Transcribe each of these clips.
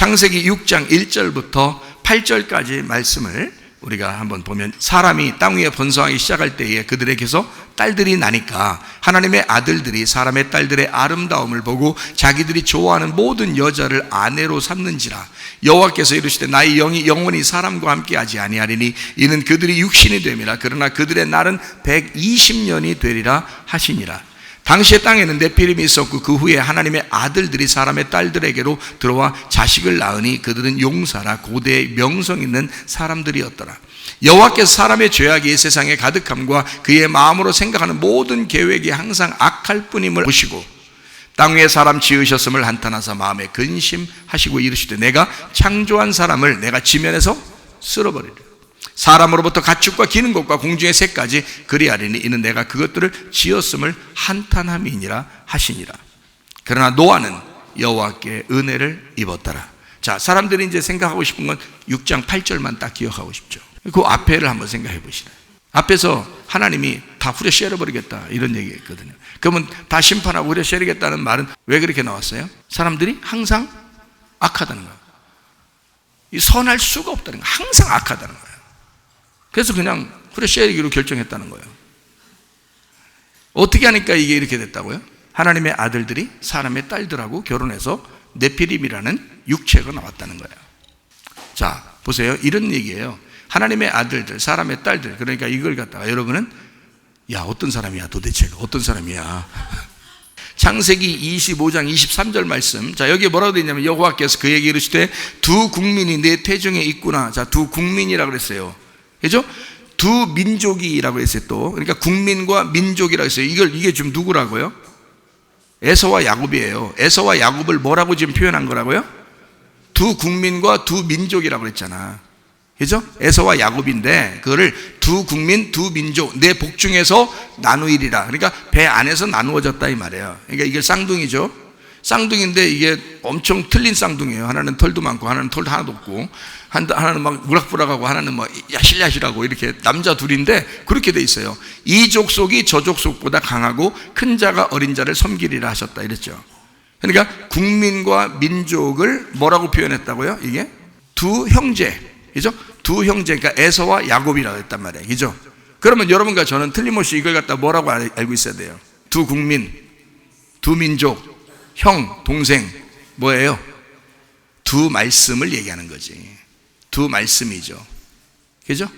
창세기 6장 1절부터 8절까지 말씀을 우리가 한번 보면, 사람이 땅 위에 번성하기 시작할 때에 그들에게서 딸들이 나니까 하나님의 아들들이 사람의 딸들의 아름다움을 보고 자기들이 좋아하는 모든 여자를 아내로 삼는지라. 여호와께서 이르시되 나의 영이 영원히 사람과 함께 하지 아니하리니 이는 그들이 육신이 됨이라. 그러나 그들의 날은 120년이 되리라 하시니라. 당시의 땅에는 네피림이 있었고 그 후에 하나님의 아들들이 사람의 딸들에게로 들어와 자식을 낳으니 그들은 용사라 고대의 명성 있는 사람들이었더라. 여호와께서 사람의 죄악이 세상에 가득함과 그의 마음으로 생각하는 모든 계획이 항상 악할 뿐임을 보시고 땅 위에 사람 지으셨음을 한탄하사 마음에 근심하시고 이르시되 내가 창조한 사람을 내가 지면에서 쓸어버리리라. 사람으로부터 가축과 기는 것과 공중의 새까지 그리하리니 이는 내가 그것들을 지었음을 한탄함이니라 하시니라. 그러나 노아는 여호와께 은혜를 입었더라. 자, 사람들이 이제 생각하고 싶은 건 6장 8절만 딱 기억하고 싶죠. 그 앞에를 한번 생각해 보시라. 앞에서 하나님이 다 후려 씌워버리겠다 이런 얘기했거든요. 그러면 다 심판하고 후려 씌워버리겠다는 말은 왜 그렇게 나왔어요? 사람들이 항상 악하다는 거예요. 이 선할 수가 없다는 거예요. 항상 악하다는 거예요. 그래서 그냥 후려 씌워버리기로 결정했다는 거예요. 어떻게 하니까 이게 이렇게 됐다고요? 하나님의 아들들이 사람의 딸들하고 결혼해서 네피림이라는 육체가 나왔다는 거예요. 자, 보세요. 이런 얘기예요. 하나님의 아들들, 사람의 딸들. 그러니까 이걸 갖다가 여러분은 야, 어떤 사람이야 도대체? 어떤 사람이야? 창세기 25장 23절 말씀. 자, 여기에 뭐라고 되어 있냐면 여호와께서 그에게 이르시되 두 국민이 내 태중에 있구나. 자, 두 국민이라고 그랬어요. 그죠? 두 민족이라고 했어요 또. 그러니까 국민과 민족이라고 했어요. 이게 지금 누구라고요? 에서와 야곱이에요. 에서와 야곱을 뭐라고 지금 표현한 거라고요? 두 국민과 두 민족이라고 그랬잖아. 그죠? 에서와 야곱인데 그거를 두 국민, 두 민족, 내 복중에서 나누이리라. 그러니까 배 안에서 나누어졌다 이 말이에요. 그러니까 이게 쌍둥이죠. 쌍둥이인데 이게 엄청 틀린 쌍둥이에요. 하나는 털도 많고 하나는 털도 하나도 없고, 하나는 막 무락부락하고 하나는 뭐 야실야실하고 이렇게 남자 둘인데 그렇게 돼 있어요. 이 족속이 저 족속보다 강하고 큰 자가 어린 자를 섬기리라 하셨다 이랬죠. 그러니까 국민과 민족을 뭐라고 표현했다고요? 이게 두 형제, 그죠? 두 형제, 그러니까 에서와 야곱이라고 했단 말이에요. 그죠? 그러면 여러분과 저는 틀림없이 이걸 갖다 뭐라고 알고 있어야 돼요? 두 국민, 두 민족, 형, 동생, 뭐예요? 두 말씀을 얘기하는 거지. 두 말씀이죠. 그죠?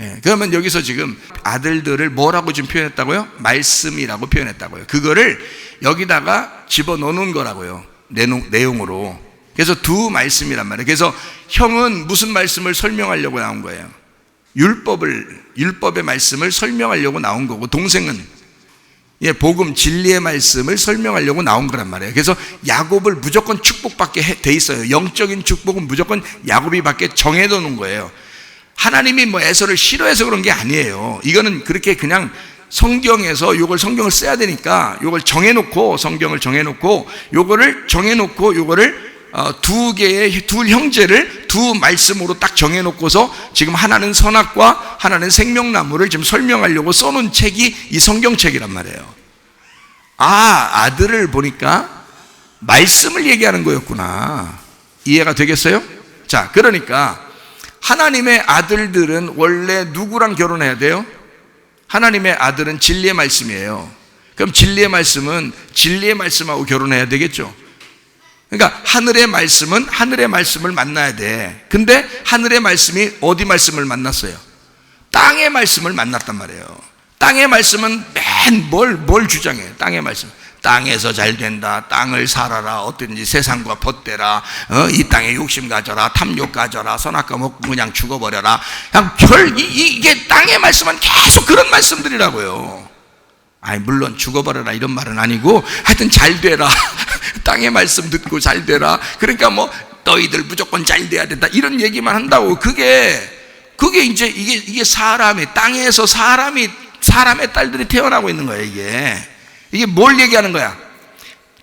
예, 그러면 여기서 지금 아들들을 뭐라고 지금 표현했다고요? 말씀이라고 표현했다고요. 그거를 여기다가 집어넣는 거라고요. 내용으로. 그래서 두 말씀이란 말이에요. 그래서 형은 무슨 말씀을 설명하려고 나온 거예요? 율법의 말씀을 설명하려고 나온 거고, 동생은 복음 진리의 말씀을 설명하려고 나온 거란 말이에요. 그래서 야곱을 무조건 축복받게 돼 있어요. 영적인 축복은 무조건 야곱이 받게 정해놓은 거예요. 하나님이 뭐 에서를 싫어해서 그런 게 아니에요. 이거는 그렇게 그냥 성경에서 성경을 써야 되니까 요걸 정해놓고, 성경을 정해놓고 요거를 정해놓고 요거를 둘 형제를 두 말씀으로 딱 정해놓고서 지금 하나는 선악과 하나는 생명나무를 지금 설명하려고 써놓은 책이 이 성경책이란 말이에요. 아, 아들을 보니까 말씀을 얘기하는 거였구나. 이해가 되겠어요? 자, 그러니까 하나님의 아들들은 원래 누구랑 결혼해야 돼요? 하나님의 아들은 진리의 말씀이에요. 그럼 진리의 말씀은 진리의 말씀하고 결혼해야 되겠죠? 그러니까 하늘의 말씀은 하늘의 말씀을 만나야 돼. 근데 하늘의 말씀이 어디 말씀을 만났어요? 땅의 말씀을 만났단 말이에요. 땅의 말씀은 맨 뭘 주장해요? 땅의 말씀. 땅에서 잘 된다. 땅을 살아라. 어떤지 세상과 벗대라. 이 땅에 욕심 가져라. 탐욕 가져라. 선악과 먹고 그냥 죽어버려라. 그냥 이게 땅의 말씀은 계속 그런 말씀들이라고요. 아니, 물론 죽어버려라 이런 말은 아니고 하여튼 잘 되라. 땅의 말씀 듣고 잘 되라. 그러니까 뭐 너희들 무조건 잘 돼야 된다 이런 얘기만 한다고. 그게 이제 이게 사람이 땅에서 사람의 딸들이 태어나고 있는 거예요. 이게 뭘 얘기하는 거야?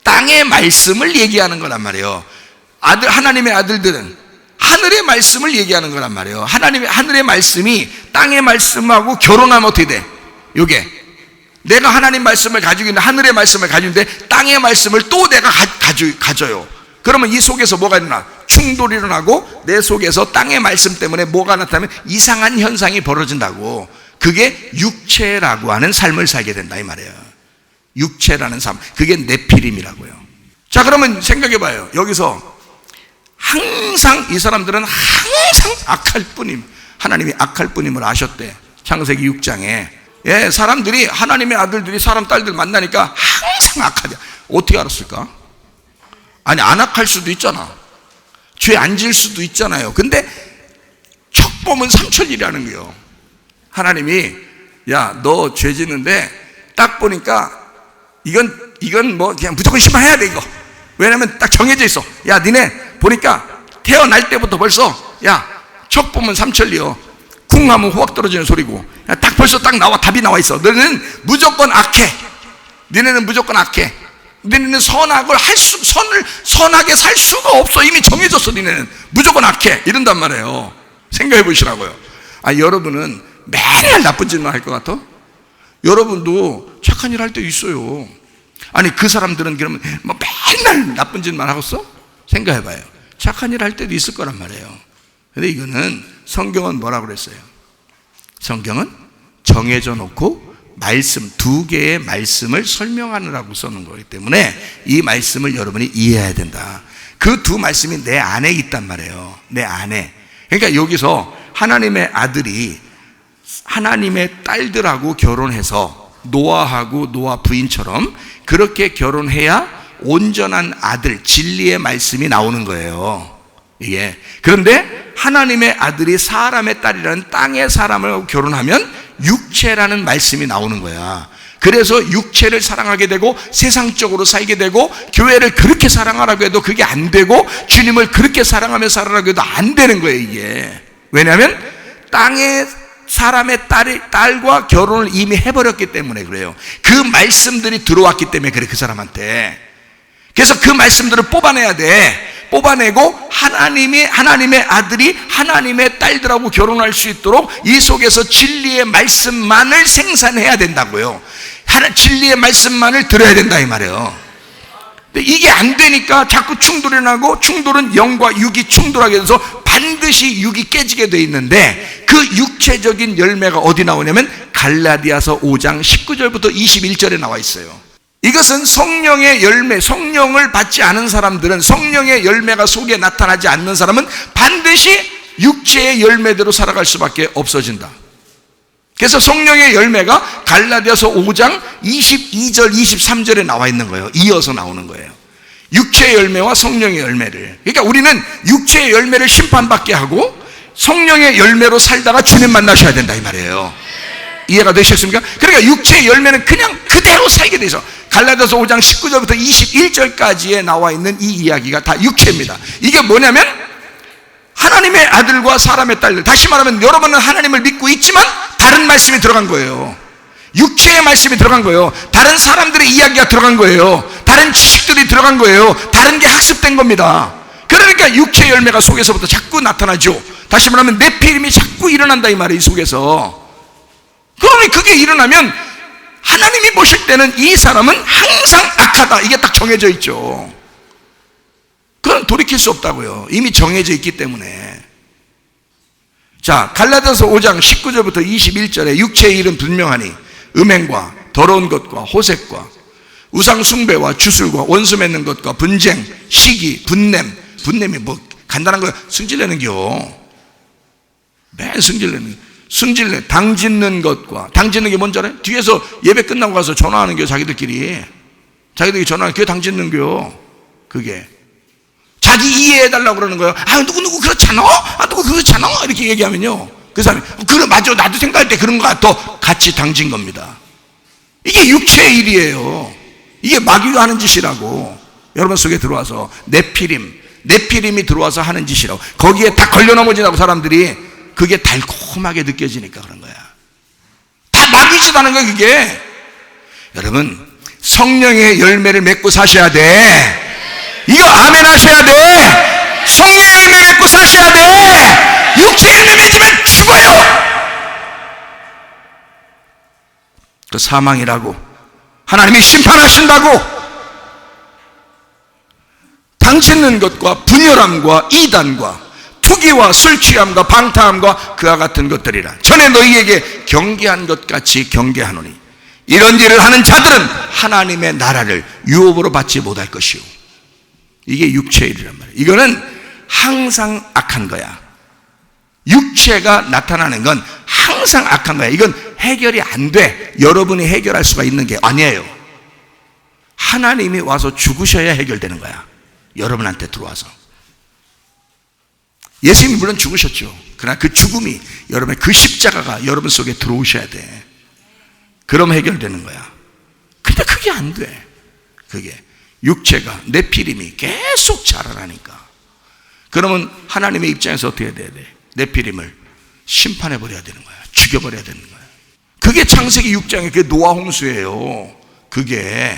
땅의 말씀을 얘기하는 거란 말이에요. 하나님의 아들들은 하늘의 말씀을 얘기하는 거란 말이에요. 하늘의 말씀이 땅의 말씀하고 결혼하면 어떻게 돼? 요게 내가 하나님 말씀을 가지고 있는데, 하늘의 말씀을 가지고 있는데 땅의 말씀을 또 내가 가져요. 그러면 이 속에서 뭐가 일어나? 충돌이 일어나고 내 속에서 땅의 말씀 때문에 뭐가 나타나면 이상한 현상이 벌어진다고. 그게 육체라고 하는 삶을 살게 된다 이 말이에요. 육체라는 삶, 그게 네피림이라고요. 자, 그러면 생각해 봐요. 여기서 항상 이 사람들은 항상 악할 뿐임, 하나님이 악할 뿐임을 아셨대. 창세기 6장에 사람들이, 하나님의 아들들이 사람 딸들 만나니까 항상 악하대. 어떻게 알았을까? 아니, 안 악할 수도 있잖아. 죄 안 질 수도 있잖아요. 근데 척보면 삼천이라는 거예요. 하나님이 야, 너 죄 짓는데 딱 보니까 이건 뭐 그냥 무조건 심판해야 돼, 이거. 왜냐면 딱 정해져 있어. 야, 니네 보니까 태어날 때부터 벌써 야, 척보면 삼천리요. 쿵 하면 호박 떨어지는 소리고. 야, 딱 벌써 딱 나와, 답이 나와 있어. 너는 무조건 악해. 니네는 무조건 악해. 니네는 선악을 선하게 살 수가 없어. 이미 정해졌어. 니네는 무조건 악해. 이런단 말이에요. 생각해 보시라고요. 아, 여러분은 맨날 나쁜 짓만 할 것 같아? 여러분도 착한 일 할 때 있어요. 아니, 그 사람들은 그러면 뭐 맨날 나쁜 짓만 하겠어? 생각해 봐요. 착한 일 할 때도 있을 거란 말이에요. 근데 이거는 성경은 뭐라고 그랬어요? 성경은 정해져 놓고 말씀, 두 개의 말씀을 설명하느라고 써놓은 거기 때문에 이 말씀을 여러분이 이해해야 된다. 그 두 말씀이 내 안에 있단 말이에요. 내 안에. 그러니까 여기서 하나님의 아들이 하나님의 딸들하고 결혼해서 노아하고 노아 부인처럼 그렇게 결혼해야 온전한 아들, 진리의 말씀이 나오는 거예요. 이게. 그런데 하나님의 아들이 사람의 딸이라는 땅의 사람을 결혼하면 육체라는 말씀이 나오는 거야. 그래서 육체를 사랑하게 되고 세상적으로 살게 되고 교회를 그렇게 사랑하라고 해도 그게 안 되고 주님을 그렇게 사랑하며 살아라고 해도 안 되는 거예요, 이게. 왜냐하면 땅의 사람의 딸과 결혼을 이미 해버렸기 때문에 그래요. 그 말씀들이 들어왔기 때문에 그래, 그 사람한테. 그래서 그 말씀들을 뽑아내야 돼. 뽑아내고 하나님의 아들이 하나님의 딸들하고 결혼할 수 있도록 이 속에서 진리의 말씀만을 생산해야 된다고요. 진리의 말씀만을 들어야 된다 이 말이에요. 근데 이게 안 되니까 자꾸 충돌이 나고, 충돌은 영과 육이 충돌하게 돼서 반드시 육이 깨지게 돼 있는데, 그 육체적인 열매가 어디 나오냐면 갈라디아서 5장 19절부터 21절에 나와 있어요. 이것은 성령의 열매, 성령을 받지 않은 사람들은, 성령의 열매가 속에 나타나지 않는 사람은 반드시 육체의 열매대로 살아갈 수밖에 없어진다. 그래서 성령의 열매가 갈라디아서 5장 22절 23절에 나와 있는 거예요. 이어서 나오는 거예요. 육체의 열매와 성령의 열매를. 그러니까 우리는 육체의 열매를 심판받게 하고 성령의 열매로 살다가 주님 만나셔야 된다 이 말이에요. 이해가 되셨습니까? 그러니까 육체의 열매는 그냥 그대로 살게 돼 있어. 갈라디아서 5장 19절부터 21절까지에 나와 있는 이 이야기가 다 육체입니다. 이게 뭐냐면 하나님의 아들과 사람의 딸들, 다시 말하면 여러분은 하나님을 믿고 있지만 다른 말씀이 들어간 거예요. 육체의 말씀이 들어간 거예요. 다른 사람들의 이야기가 들어간 거예요. 다른 지식들이 들어간 거예요. 다른 게 학습된 겁니다. 그러니까 육체의 열매가 속에서부터 자꾸 나타나죠. 다시 말하면 네피림이 자꾸 일어난다 이 말이에요, 이 속에서. 그러니 그게 일어나면 하나님이 보실 때는 이 사람은 항상 악하다, 이게 딱 정해져 있죠. 그건 돌이킬 수 없다고요. 이미 정해져 있기 때문에. 자, 갈라디아서 5장 19절부터 21절에 육체의 일은 분명하니 음행과 더러운 것과 호색과 우상 숭배와 주술과 원수 맺는 것과 분쟁, 시기, 분냄이 뭐 간단한 거 승질내는겨. 맨 승질내는, 승질내, 당 짓는 것과, 당 짓는 게 뭔지 알아요? 뒤에서 예배 끝나고 가서 전화하는 겨, 자기들끼리 전화하는, 그게 당 짓는 겨. 그게 자기 이해해달라고 그러는 거예요. 아, 누구 그렇잖아? 아, 누구 그렇잖아? 이렇게 얘기하면요, 그 사람이 그래, 맞아, 나도 생각할 때 그런 거 같아. 같이 당진 겁니다. 이게 육체의 일이에요. 이게 마귀가 하는 짓이라고. 여러분 속에 들어와서 네피림이 들어와서 하는 짓이라고. 거기에 다 걸려 넘어지라고 사람들이. 그게 달콤하게 느껴지니까 그런 거야. 다 마귀 짓 하는 거야 그게. 여러분, 성령의 열매를 맺고 사셔야 돼. 이거 아멘 하셔야 돼. 성령의 열매 맺고 사셔야 돼. 육체의 열매 맺으면 죽어요. 그 사망이라고, 하나님이 심판하신다고, 땅짓는 것과 분열함과 이단과 투기와 술 취함과 방탕함과 그와 같은 것들이라. 전에 너희에게 경계한 것 같이 경계하노니 이런 일을 하는 자들은 하나님의 나라를 유업으로 받지 못할 것이요. 이게 육체의 일이란 말이에요. 이거는 항상 악한 거야. 육체가 나타나는 건 항상 악한 거야. 이건 해결이 안 돼. 여러분이 해결할 수가 있는 게 아니에요. 하나님이 와서 죽으셔야 해결되는 거야. 여러분한테 들어와서. 예수님이 물론 죽으셨죠. 그러나 그 죽음이 여러분의 그 십자가가 여러분 속에 들어오셔야 돼. 그럼 해결되는 거야. 근데 그게 안 돼. 그게 육체가 네피림이 계속 자라나니까. 그러면 하나님의 입장에서 어떻게 해야 돼? 네피림을 심판해 버려야 되는 거야. 죽여 버려야 되는 거야. 그게 창세기 6장의 그 노아 홍수예요. 그게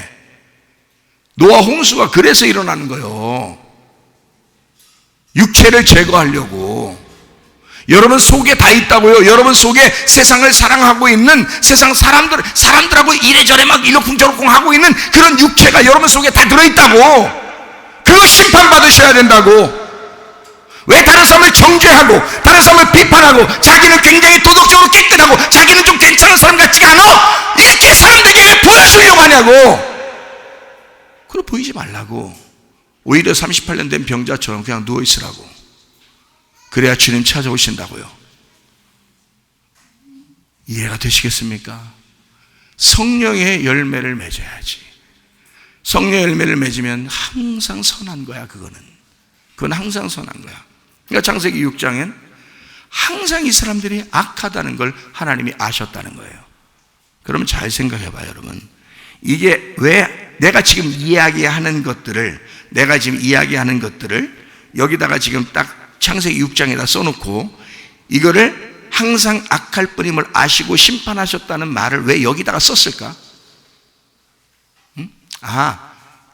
노아 홍수가 그래서 일어나는 거예요. 육체를 제거하려고. 여러분 속에 다 있다고요. 여러분 속에 세상을 사랑하고 있는 세상 사람들하고 이래저래 막 일러쿵저러쿵 하고 있는 그런 육체가 여러분 속에 다 들어있다고. 그거 심판받으셔야 된다고. 왜 다른 사람을 정죄하고 다른 사람을 비판하고 자기는 굉장히 도덕적으로 깨끗하고 자기는 좀 괜찮은 사람 같지가 않아? 이렇게 사람들에게 왜 보여주려고 하냐고. 그럼 보이지 말라고. 오히려 38년 된 병자처럼 그냥 누워있으라고. 그래야 주님 찾아오신다고요. 이해가 되시겠습니까? 성령의 열매를 맺어야지. 성령의 열매를 맺으면 항상 선한 거야. 그건 항상 선한 거야. 그러니까 창세기 6장엔 항상 이 사람들이 악하다는 걸 하나님이 아셨다는 거예요. 그러면 잘 생각해 봐요, 여러분. 이게 왜 내가 지금 이야기하는 것들을 여기다가 지금 딱 창세기 6장에다 써놓고 이거를 항상 악할 뿐임을 아시고 심판하셨다는 말을 왜 여기다가 썼을까?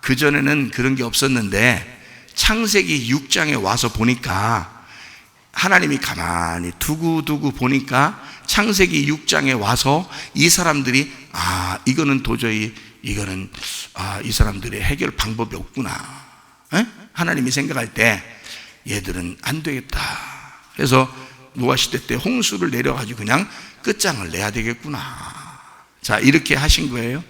그전에는 그런 게 없었는데 창세기 6장에 와서 보니까 하나님이 가만히 두고 보니까 창세기 6장에 와서 이 사람들이 이거는 도저히 이 사람들의 해결 방법이 없구나. 하나님이 생각할 때 얘들은 안 되겠다. 그래서 노아 시대 때 홍수를 내려가지고 그냥 끝장을 내야 되겠구나. 자, 이렇게 하신 거예요.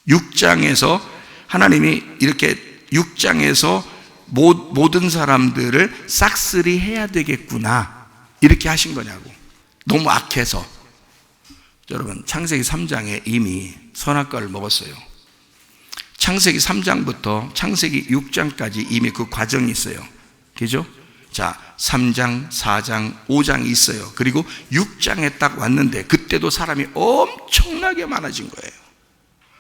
6장에서 하나님이 이렇게 6장에서 모든 사람들을 싹쓸이 해야 되겠구나. 이렇게 하신 거냐고. 너무 악해서. 여러분, 창세기 3장에 이미 선악과를 먹었어요. 창세기 3장부터 창세기 6장까지 이미 그 과정이 있어요. 그죠? 자, 3장, 4장, 5장이 있어요. 그리고 6장에 딱 왔는데 그때도 사람이 엄청나게 많아진 거예요.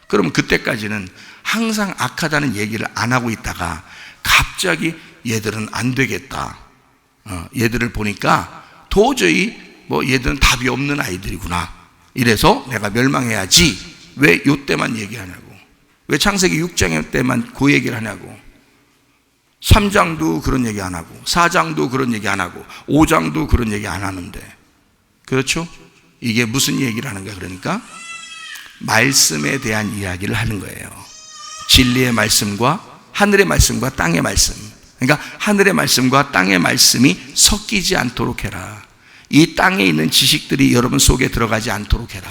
그러면 그때까지는 항상 악하다는 얘기를 안 하고 있다가 갑자기 얘들은 안 되겠다. 얘들을 보니까 도저히 얘들은 답이 없는 아이들이구나. 이래서 내가 멸망해야지. 왜 이때만 얘기하냐고. 왜 창세기 6장 때만 그 얘기를 하냐고. 3장도 그런 얘기 안 하고 4장도 그런 얘기 안 하고 5장도 그런 얘기 안 하는데. 그렇죠? 이게 무슨 얘기를 하는 거야? 그러니까 말씀에 대한 이야기를 하는 거예요. 진리의 말씀과 하늘의 말씀과 땅의 말씀. 그러니까 하늘의 말씀과 땅의 말씀이 섞이지 않도록 해라. 이 땅에 있는 지식들이 여러분 속에 들어가지 않도록 해라.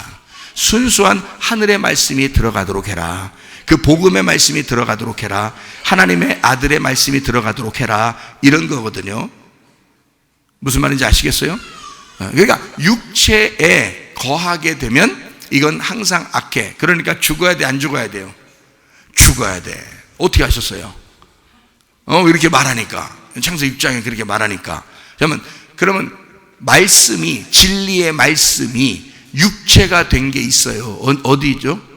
순수한 하늘의 말씀이 들어가도록 해라. 그 복음의 말씀이 들어가도록 해라. 하나님의 아들의 말씀이 들어가도록 해라. 이런 거거든요. 무슨 말인지 아시겠어요? 그러니까 육체에 거하게 되면 이건 항상 악해. 그러니까 죽어야 돼, 안 죽어야 돼요? 죽어야 돼. 어떻게 하셨어요? 이렇게 말하니까. 창세기 6장에 그렇게 말하니까. 그러면 말씀이, 진리의 말씀이 육체가 된 게 있어요. 어디죠?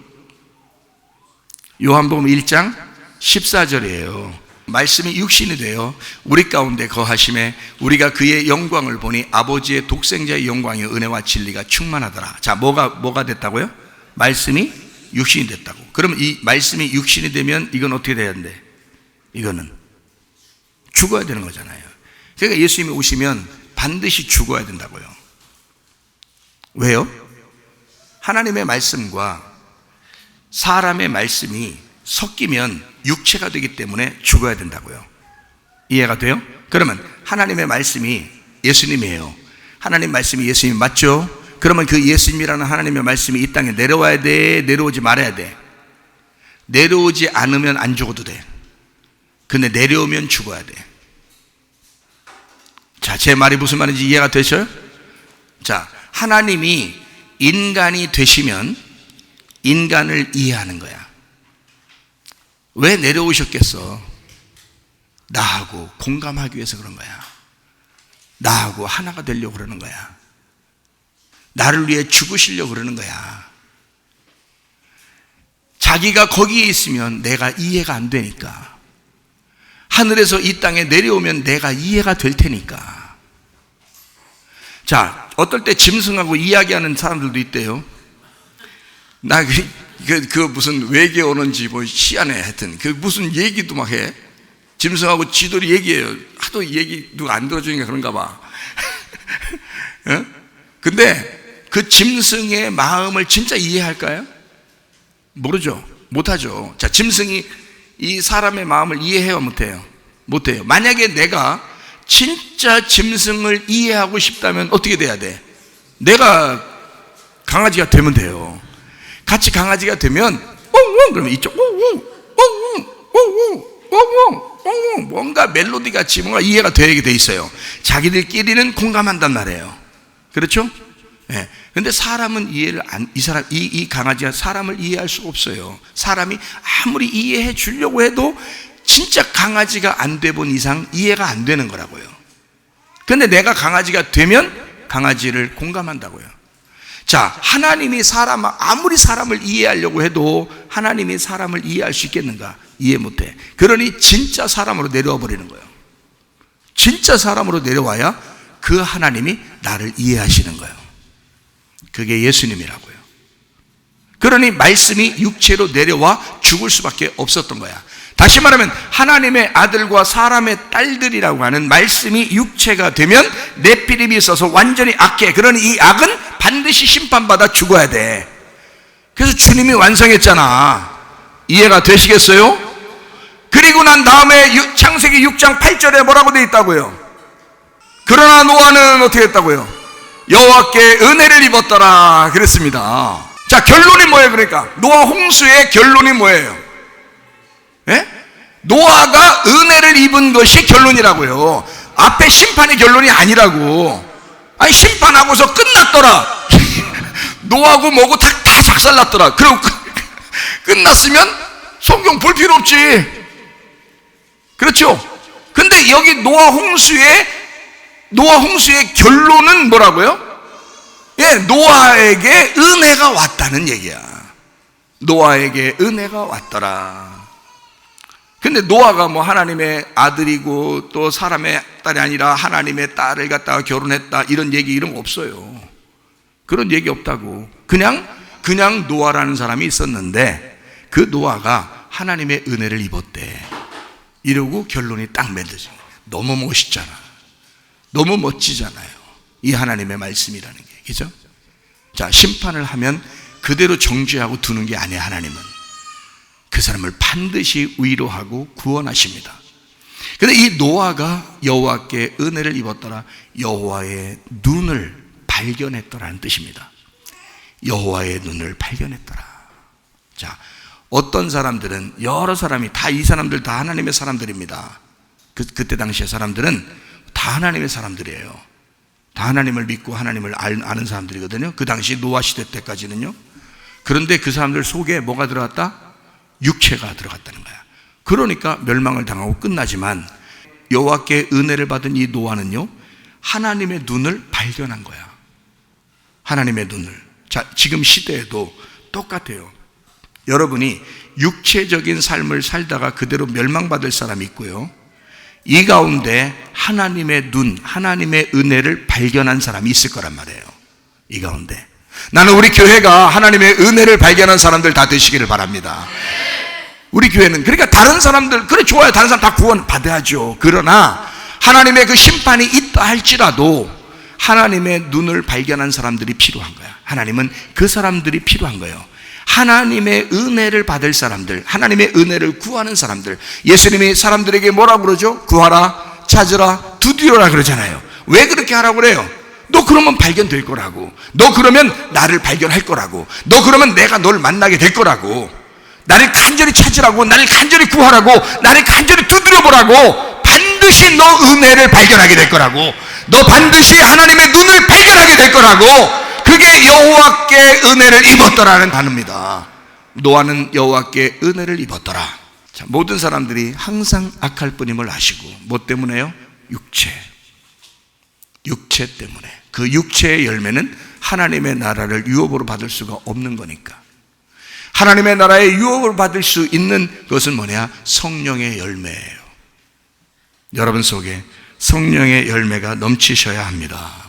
요한복음 1장 14절이에요. 말씀이 육신이 되어 우리 가운데 거하심에 우리가 그의 영광을 보니 아버지의 독생자의 영광이 은혜와 진리가 충만하더라. 자, 뭐가 됐다고요? 말씀이 육신이 됐다고. 그럼 이 말씀이 육신이 되면 이건 어떻게 돼야 되는데? 이거는 죽어야 되는 거잖아요. 그러니까 예수님이 오시면 반드시 죽어야 된다고요. 왜요? 하나님의 말씀과 사람의 말씀이 섞이면 육체가 되기 때문에 죽어야 된다고요. 이해가 돼요? 그러면 하나님의 말씀이 예수님이에요. 하나님 말씀이 예수님 맞죠? 그러면 그 예수님이라는 하나님의 말씀이 이 땅에 내려와야 돼? 내려오지 말아야 돼? 내려오지 않으면 안 죽어도 돼. 근데 내려오면 죽어야 돼. 자, 제 말이 무슨 말인지 이해가 되셔요? 자, 하나님이 인간이 되시면 인간을 이해하는 거야. 왜 내려오셨겠어? 나하고 공감하기 위해서 그런 거야. 나하고 하나가 되려고 그러는 거야. 나를 위해 죽으시려고 그러는 거야. 자기가 거기에 있으면 내가 이해가 안 되니까. 하늘에서 이 땅에 내려오면 내가 이해가 될 테니까. 자, 어떨 때 짐승하고 이야기하는 사람들도 있대요. 나 그 무슨 외계 오는지 뭐 희한해. 하여튼 그 무슨 얘기도 막 해. 짐승하고 지들이 얘기해요. 하도 얘기 누가 안 들어주니까 그런가 봐. 어? 근데 그 짐승의 마음을 진짜 이해할까요? 모르죠. 못하죠. 자, 짐승이 이 사람의 마음을 이해해요? 못해요? 못해요. 만약에 내가 진짜 짐승을 이해하고 싶다면 어떻게 돼야 돼? 내가 강아지가 되면 돼요. 같이 강아지가 되면 웅웅 그러면 이쪽 웅웅 웅웅 웅웅 웅웅 웅웅 뭔가 멜로디 같이 뭔가 이해가 되게 돼 있어요. 자기들끼리는 공감한단 말이에요. 그렇죠? 예. 근데 사람은 이해를 이 강아지가 사람을 이해할 수가 없어요. 사람이 아무리 이해해 주려고 해도 진짜 강아지가 안 돼 본 이상 이해가 안 되는 거라고요. 근데 내가 강아지가 되면 강아지를 공감한다고요. 자, 하나님이 아무리 사람을 이해하려고 해도 하나님이 사람을 이해할 수 있겠는가? 이해 못해. 그러니 진짜 사람으로 내려와 버리는 거예요. 진짜 사람으로 내려와야 그 하나님이 나를 이해하시는 거예요. 그게 예수님이라고요. 그러니 말씀이 육체로 내려와 죽을 수밖에 없었던 거야. 다시 말하면 하나님의 아들과 사람의 딸들이라고 하는 말씀이 육체가 되면 네피림이 있어서 완전히 악해. 그러니 이 악은 반드시 심판받아 죽어야 돼. 그래서 주님이 완성했잖아. 이해가 되시겠어요? 그리고 난 다음에 창세기 6장 8절에 뭐라고 되어 있다고요? 그러나 노아는 어떻게 했다고요? 여호와께 은혜를 입었더라 그랬습니다. 자, 결론이 뭐예요? 그러니까 노아 홍수의 결론이 뭐예요? 예? 노아가 은혜를 입은 것이 결론이라고요. 앞에 심판의 결론이 아니라고. 아니, 심판하고서 끝났더라. 노아고 뭐고 다 작살났더라. 그럼 끝났으면 성경 볼 필요 없지. 그렇죠? 근데 여기 노아 홍수의 결론은 뭐라고요? 예, 노아에게 은혜가 왔다는 얘기야. 노아에게 은혜가 왔더라. 근데 노아가 뭐 하나님의 아들이고 또 사람의 딸이 아니라 하나님의 딸을 갖다가 결혼했다 이런 거 없어요. 그런 얘기 없다고. 그냥 노아라는 사람이 있었는데 그 노아가 하나님의 은혜를 입었대. 이러고 결론이 딱 맺어진 거예요. 너무 멋있잖아. 너무 멋지잖아요. 이 하나님의 말씀이라는 게. 그죠? 자, 심판을 하면 그대로 정죄하고 두는 게 아니에요. 하나님은 그 사람을 반드시 위로하고 구원하십니다. 근데 이 노아가 여호와께 은혜를 입었더라. 여호와의 눈을 발견했더라는 뜻입니다. 여호와의 눈을 발견했더라. 자, 어떤 사람들은 여러 사람이 이 사람들 다 하나님의 사람들입니다. 그때 당시의 사람들은 다 하나님의 사람들이에요. 다 하나님을 믿고 하나님을 아는 사람들이거든요. 그 당시 노아 시대 때까지는요. 그런데 그 사람들 속에 뭐가 들어갔다? 육체가 들어갔다는 거야. 그러니까 멸망을 당하고 끝나지만 여호와께 은혜를 받은 이 노아는요, 하나님의 눈을 발견한 거야. 하나님의 눈을. 자, 지금 시대에도 똑같아요. 여러분이 육체적인 삶을 살다가 그대로 멸망받을 사람이 있고요, 이 가운데 하나님의 눈, 하나님의 은혜를 발견한 사람이 있을 거란 말이에요. 이 가운데 나는 우리 교회가 하나님의 은혜를 발견한 사람들 다 되시기를 바랍니다. 우리 교회는 그러니까 다른 사람들 그래 좋아요. 다른 사람 다 구원 받아야죠. 그러나 하나님의 그 심판이 있다 할지라도 하나님의 눈을 발견한 사람들이 필요한 거야. 하나님은 그 사람들이 필요한 거예요. 하나님의 은혜를 받을 사람들, 하나님의 은혜를 구하는 사람들. 예수님이 사람들에게 뭐라고 그러죠? 구하라, 찾으라, 두드려라 그러잖아요. 왜 그렇게 하라고 그래요? 너 그러면 발견될 거라고. 너 그러면 나를 발견할 거라고. 너 그러면 내가 널 만나게 될 거라고. 나를 간절히 찾으라고, 나를 간절히 구하라고, 나를 간절히 두드려보라고. 반드시 너 은혜를 발견하게 될 거라고. 너 반드시 하나님의 눈을 발견하게 될 거라고. 그게 여호와께 은혜를 입었더라는 단어입니다. 노아는 여호와께 은혜를 입었더라. 자, 모든 사람들이 항상 악할 뿐임을 아시고, 뭐 때문에요? 육체 때문에. 그 육체의 열매는 하나님의 나라를 유업으로 받을 수가 없는 거니까. 하나님의 나라의 유업을 받을 수 있는 것은 뭐냐? 성령의 열매예요. 여러분 속에 성령의 열매가 넘치셔야 합니다.